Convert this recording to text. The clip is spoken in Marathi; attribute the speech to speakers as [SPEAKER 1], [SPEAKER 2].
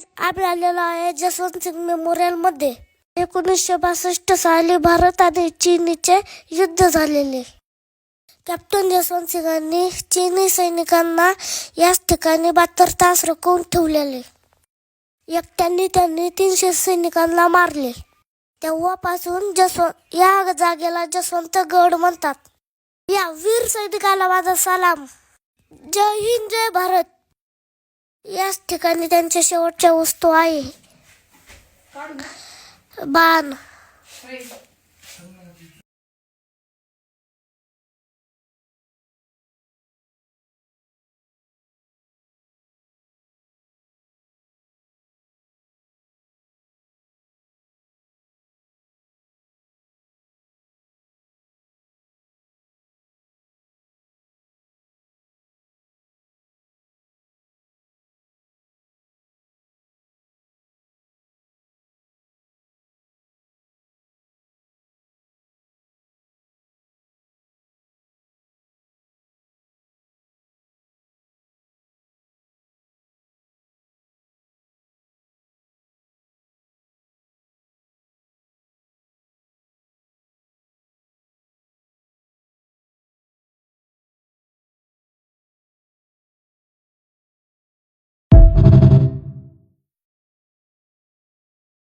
[SPEAKER 1] आज आम्ही आलेलो आहे जसवंत सिंग मेमोरियल मध्ये. 1962 साली भारत आणि चीनचे युद्ध झालेले. कॅप्टन जसवंत सिंगांनी चीनी सैनिकांना याच ठिकाणी 72 तास रोखून ठेवलेले. एकट्याने त्यांनी 300 सैनिकांना मारले. तेव्हापासून या जागेला जसवंतगड म्हणतात. या वीर सैनिकाला माझा सलाम. जय हिंद, जय भारत. याच ठिकाणी त्यांच्या शेवटच्या वस्तू आहे. बाण.